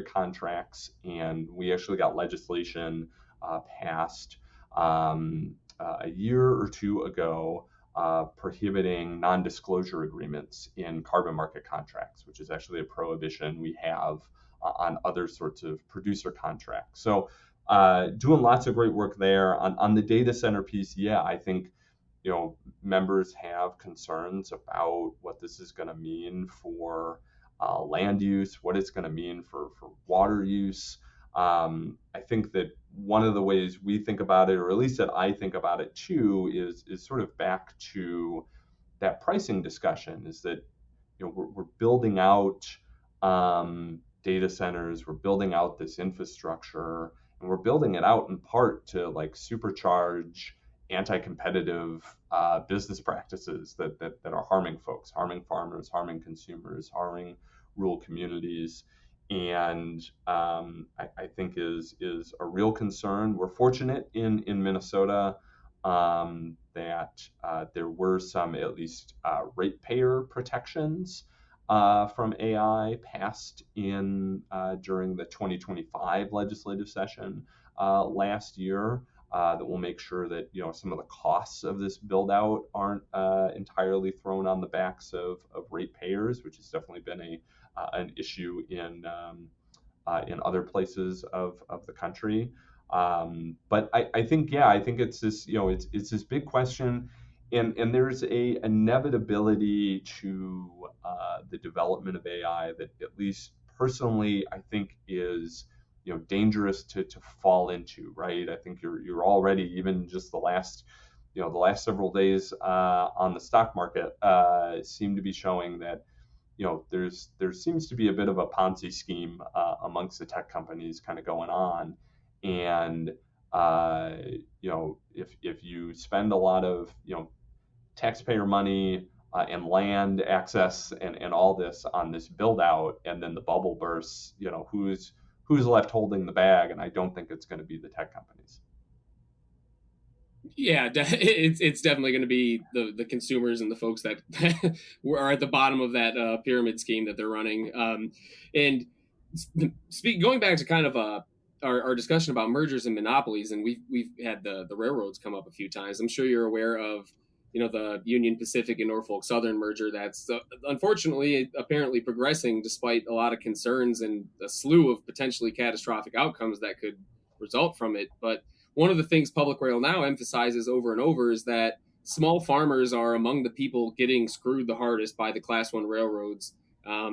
contracts, and we actually got legislation passed a year or two ago prohibiting non-disclosure agreements in carbon market contracts, which is actually a prohibition we have on other sorts of producer contracts. So doing lots of great work there. On the data center piece, yeah, I think members have concerns about what this is going to mean for land use, what it's going to mean for water use. I think that one of the ways we think about it, or at least that I think about it too, is sort of back to that pricing discussion. Is that we're building out data centers, we're building out this infrastructure, and we're building it out in part to like supercharge anti-competitive business practices that are harming folks, harming farmers, harming consumers, harming rural communities, and I think is a real concern. We're fortunate in Minnesota that there were some at least ratepayer protections from AI passed in during the 2025 legislative session last year. That will make sure that some of the costs of this build out aren't entirely thrown on the backs of ratepayers, which has definitely been an issue in other places of the country. But I think it's this it's this big question, and there's a inevitability to the development of AI that, at least personally, I think is dangerous to fall into, right? I think you're already, even just the last several days on the stock market seem to be showing that there seems to be a bit of a Ponzi scheme amongst the tech companies kind of going on, and if you spend a lot of taxpayer money and land access and all this on this build out, and then the bubble bursts, who's left holding the bag? And I don't think it's going to be the tech companies. Yeah, it's definitely going to be the consumers and the folks that are at the bottom of that pyramid scheme that they're running. And going back to kind of our discussion about mergers and monopolies, and we've had the railroads come up a few times. I'm sure you're aware of the Union Pacific and Norfolk Southern merger that's unfortunately apparently progressing despite a lot of concerns and a slew of potentially catastrophic outcomes that could result from it. But one of the things Public Rail now emphasizes over and over is that small farmers are among the people getting screwed the hardest by the Class 1 railroads,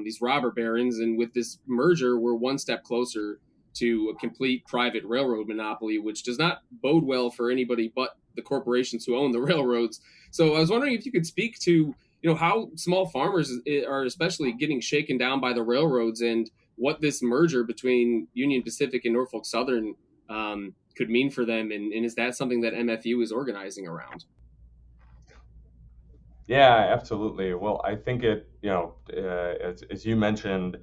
these robber barons. And with this merger, we're one step closer to a complete private railroad monopoly, which does not bode well for anybody but the corporations who own the railroads. So I was wondering if you could speak to how small farmers are especially getting shaken down by the railroads, and what this merger between Union Pacific and Norfolk Southern could mean for them, and is that something that MFU is organizing around? Yeah, absolutely. Well, I think it, as you mentioned,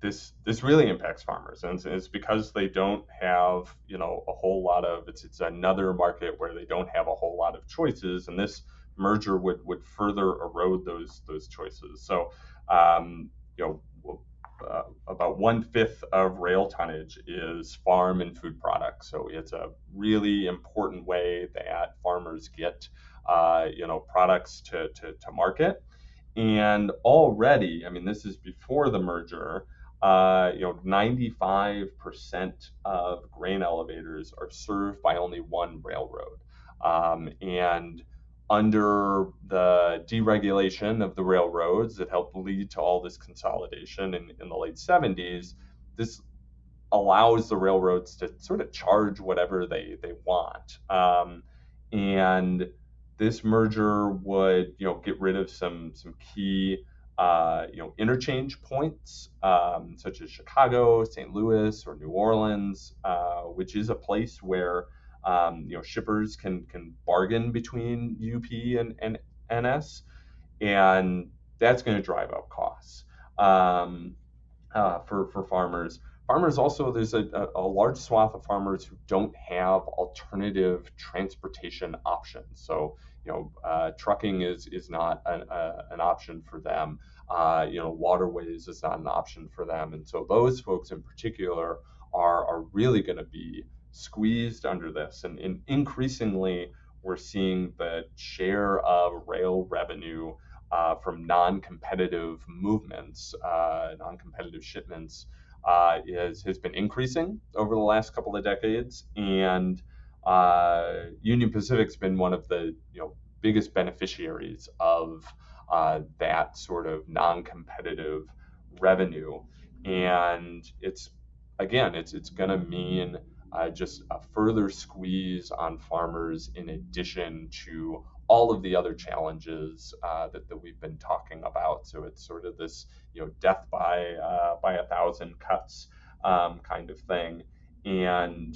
this really impacts farmers, and it's because they don't have a whole lot of it's another market where they don't have a whole lot of choices, and this merger would further erode those choices. So, about 1/5 of rail tonnage is farm and food products. So it's a really important way that farmers get products to market. And already, I mean, this is before the merger, 95% of grain elevators are served by only one railroad. And under the deregulation of the railroads that helped lead to all this consolidation in the late 70s, this allows the railroads to sort of charge whatever they want. And this merger would, get rid of some key, interchange points, such as Chicago, St. Louis, or New Orleans, which is a place where, shippers can bargain between UP and NS, and that's going to drive up costs. For farmers. Farmers also, there's a large swath of farmers who don't have alternative transportation options. So, trucking is not an option for them. Waterways is not an option for them. And so those folks in particular are really going to be squeezed under this. And increasingly, we're seeing the share of rail revenue from non-competitive movements, non-competitive shipments, has been increasing over the last couple of decades, and Union Pacific's been one of the biggest beneficiaries of that sort of non-competitive revenue, and it's going to mean just a further squeeze on farmers in addition to all of the other challenges that we've been talking about. So it's sort of this, death by 1,000 cuts kind of thing, and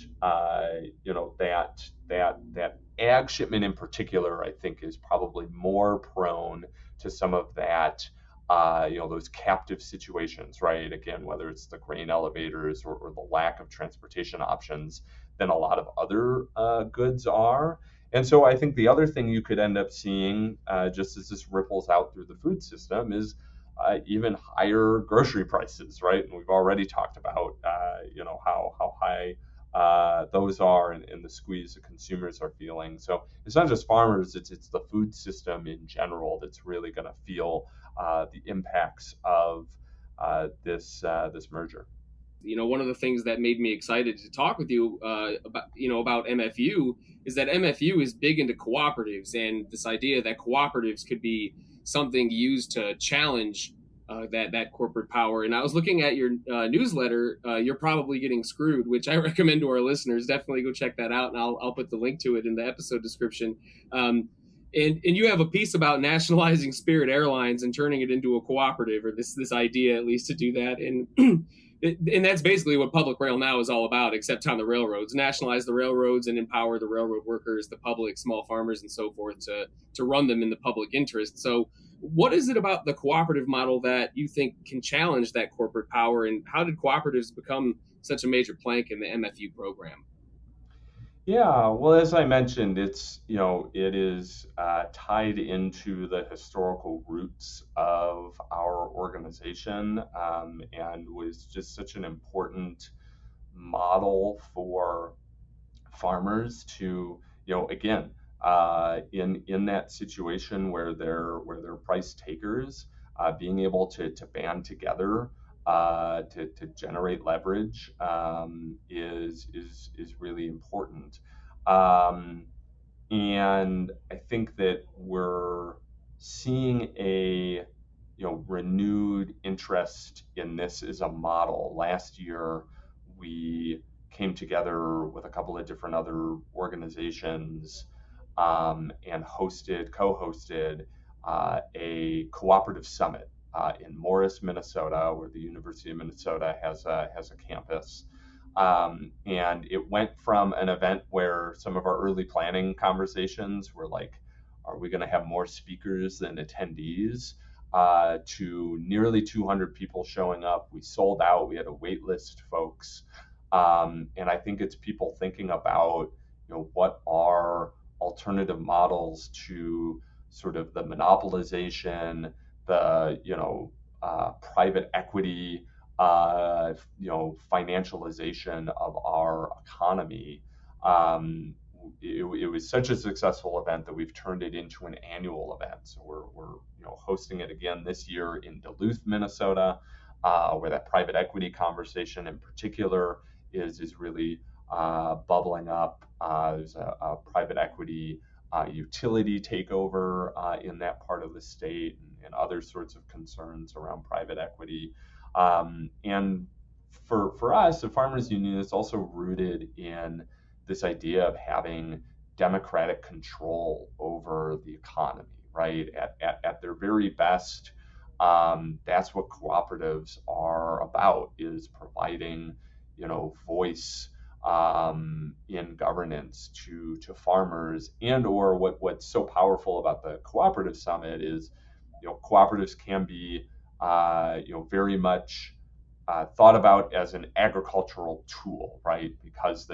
that ag shipment in particular, I think, is probably more prone to some of that. Those captive situations, right? Again, whether it's the grain elevators or the lack of transportation options than a lot of other goods are. And so I think the other thing you could end up seeing, just as this ripples out through the food system, is even higher grocery prices, right? And we've already talked about, how high those are, and the squeeze the consumers are feeling. So it's not just farmers; it's the food system in general that's really going to feel the impacts of this merger. One of the things that made me excited to talk with you about MFU is that MFU is big into cooperatives, and this idea that cooperatives could be something used to challenge that corporate power. And I was looking at your newsletter. You're probably getting screwed, which I recommend to our listeners. Definitely go check that out, and I'll put the link to it in the episode description. And you have a piece about nationalizing Spirit Airlines and turning it into a cooperative, or this idea at least to do that. And that's basically what public rail now is all about, except on the railroads. Nationalize the railroads and empower the railroad workers, the public, small farmers, and so forth to run them in the public interest. So what is it about the cooperative model that you think can challenge that corporate power, and how did cooperatives become such a major plank in the MFU program? Yeah, well, as I mentioned, it is tied into the historical roots of our organization, and was just such an important model for farmers to, again, in that situation where they're price takers, being able to band together to generate leverage, is really important. Um, and I think that we're seeing a renewed interest in this as a model. Last year, we came together with a couple of different other organizations, and co-hosted a cooperative summit in Morris, Minnesota, where the University of Minnesota has a campus. And it went from an event where some of our early planning conversations were like, are we going to have more speakers than attendees? To nearly 200 people showing up. We sold out. We had a wait list, folks. And I think it's people thinking about, what are alternative models to sort of the monopolization, the private equity financialization of our economy. Um, it was such a successful event that we've turned it into an annual event. So we're hosting it again this year in Duluth, Minnesota, where that private equity conversation in particular is really bubbling up. There's a private equity utility takeover in that part of the state, and other sorts of concerns around private equity. And for us, the Farmers Union is also rooted in this idea of having democratic control over the economy, right? At their very best, that's what cooperatives are about, is providing, voice in governance to farmers. And or what's so powerful about the cooperative summit is, cooperatives can be very much thought about as an agricultural tool, right? Because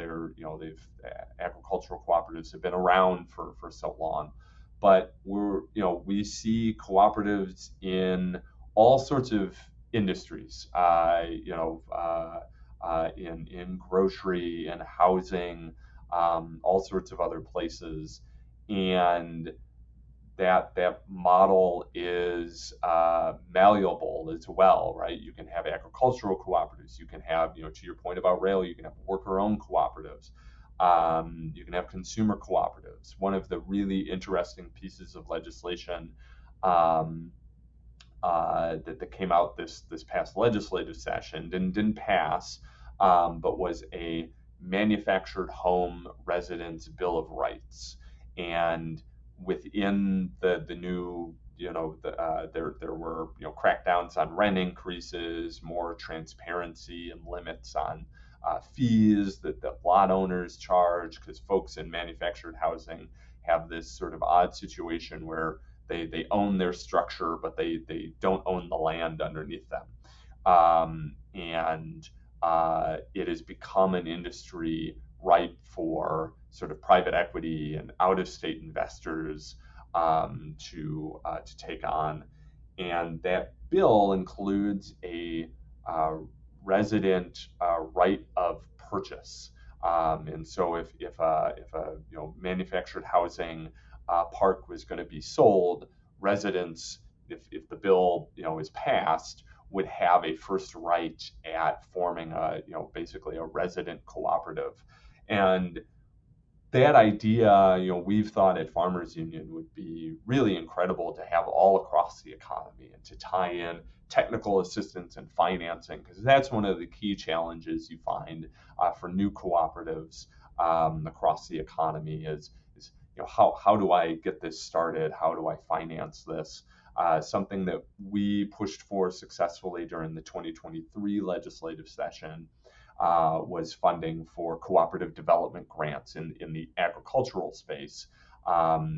agricultural cooperatives have been around for so long. But we see cooperatives in all sorts of industries, in grocery and housing, all sorts of other places. And that model is malleable as well, right? You can have agricultural cooperatives. You can have, to your point about rail, you can have worker-owned cooperatives. You can have consumer cooperatives. One of the really interesting pieces of legislation um, that came out this past legislative session didn't pass, but was a manufactured home residence bill of rights. And within the new, there were crackdowns on rent increases, more transparency and limits on fees that lot owners charge, because folks in manufactured housing have this sort of odd situation where they own their structure, but they don't own the land underneath them. And it has become an industry ripe for sort of private equity and out-of-state investors to take on. And that bill includes a resident right of purchase. And so if a manufactured housing park was going to be sold, residents, if the bill is passed, would have a first right at forming basically a resident cooperative. And that idea, we've thought at Farmers Union would be really incredible to have all across the economy, and to tie in technical assistance and financing, because that's one of the key challenges you find for new cooperatives across the economy is how do I get this started? How do I finance this? Something that we pushed for successfully during the 2023 legislative session was funding for cooperative development grants in the agricultural space.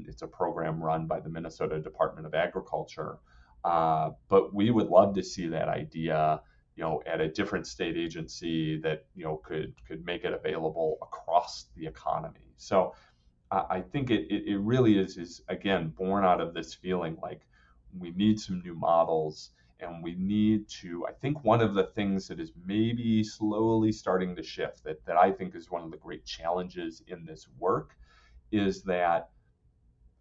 It's a program run by the Minnesota Department of Agriculture. But we would love to see that idea, at a different state agency that, could make it available across the economy. So I think it really is again born out of this feeling like we need some new models, and we need to, I think one of the things that is maybe slowly starting to shift, that I think is one of the great challenges in this work, is that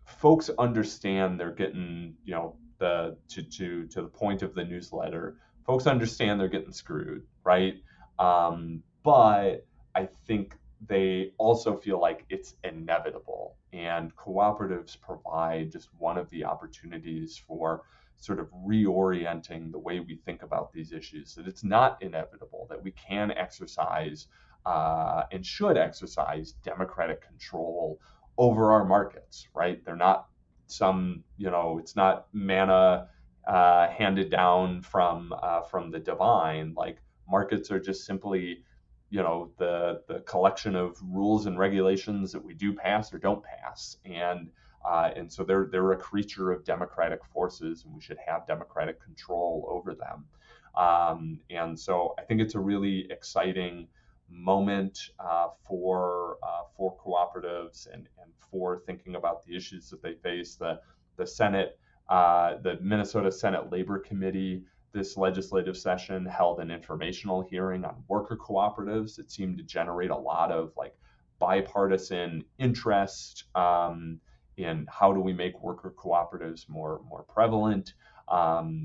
folks understand they're getting, to the point of the newsletter, folks understand they're getting screwed, right? But I think they also feel like it's inevitable, and cooperatives provide just one of the opportunities for sort of reorienting the way we think about these issues, that it's not inevitable, that we can exercise and should exercise democratic control over our markets, right? They're not it's not manna handed down from the divine. Like, markets are just simply, the collection of rules and regulations that we do pass or don't pass, and so they're a creature of democratic forces, and we should have democratic control over them. And so I think it's a really exciting moment for cooperatives, and for thinking about the issues that they face. The Senate, the Minnesota Senate Labor Committee this legislative session held an informational hearing on worker cooperatives. It seemed to generate a lot of like bipartisan interest in how do we make worker cooperatives more prevalent.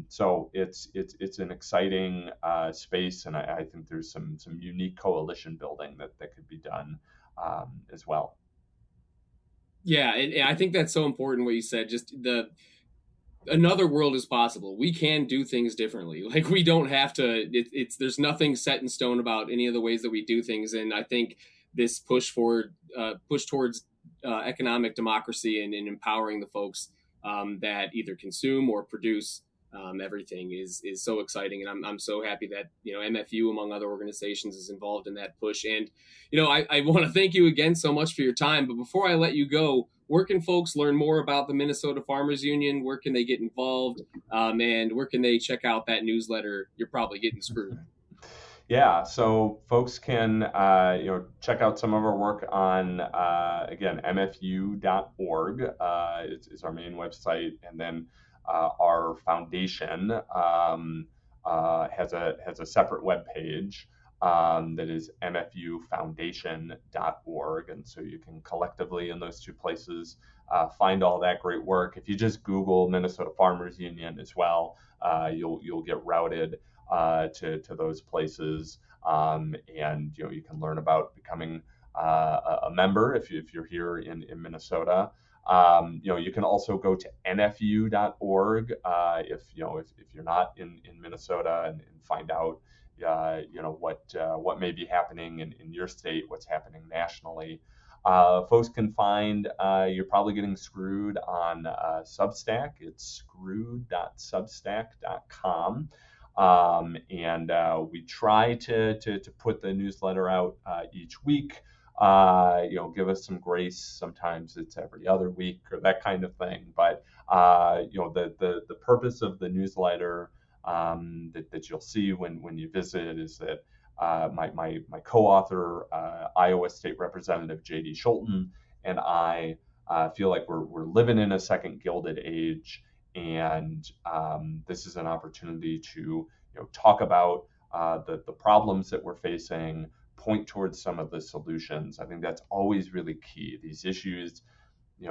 So it's an exciting space, and I think there's some unique coalition building that could be done as well. Yeah, and I think that's so important what you said. Just another world is possible. We can do things differently. Like we don't have to. There's nothing set in stone about any of the ways that we do things, and I think this push towards economic democracy and empowering the folks that either consume or produce everything is so exciting, and I'm so happy that MFU among other organizations is involved in that push. And I want to thank you again so much for your time. But before I let you go, where can folks learn more about the Minnesota Farmers Union? Where can they get involved? And where can they check out that newsletter? You're probably getting screwed. Yeah, so folks can check out some of our work on again mfu.org is our main website, and then our foundation has a separate web page that is mfufoundation.org, and so you can collectively in those two places find all that great work. If you just Google Minnesota Farmers Union as well, you'll get routed to those places, and you can learn about becoming a member if you're here in Minnesota. You can also go to nfu.org if you're not in Minnesota, and find out what may be happening in your state, what's happening nationally. Folks can find You're Probably Getting Screwed on Substack. It's screwed.substack.com. And we try to put the newsletter out each week. Give us some grace. Sometimes it's every other week or that kind of thing. But the purpose of the newsletter that you'll see when you visit is that my co-author, Iowa State Representative J.D. Schulten, and I feel like we're living in a second Gilded Age. And this is an opportunity to talk about the problems that we're facing, point towards some of the solutions. I think that's always really key. These issues, they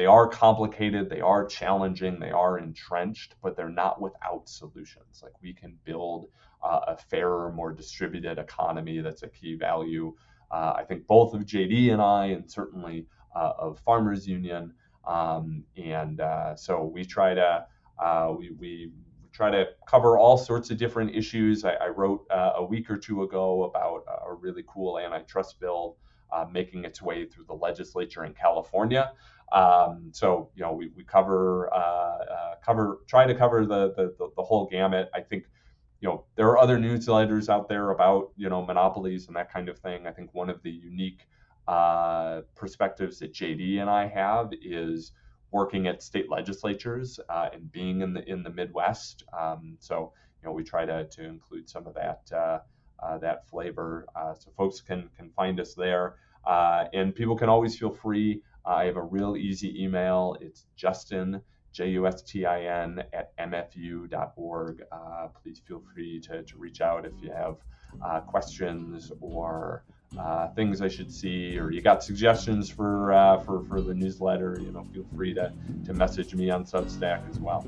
are complicated, they are challenging, they are entrenched, but they're not without solutions. Like we can build a fairer, more distributed economy. That's a key value, I think, both of JD and I, and certainly of Farmers Union. So we try to try to cover all sorts of different issues. I wrote a week or two ago about a really cool antitrust bill making its way through the legislature in California. So we try to cover the whole gamut. I think there are other newsletters out there about monopolies and that kind of thing. I think one of the unique perspectives that JD and I have is working at state legislatures and being in the Midwest. So we try to include some of that flavor, so folks can find us there, and people can always feel free. I have a real easy email. It's Justin, Justin @mfu.org. Please feel free to reach out if you have questions or things I should see, or you got suggestions for the newsletter. Feel free to message me on Substack as well.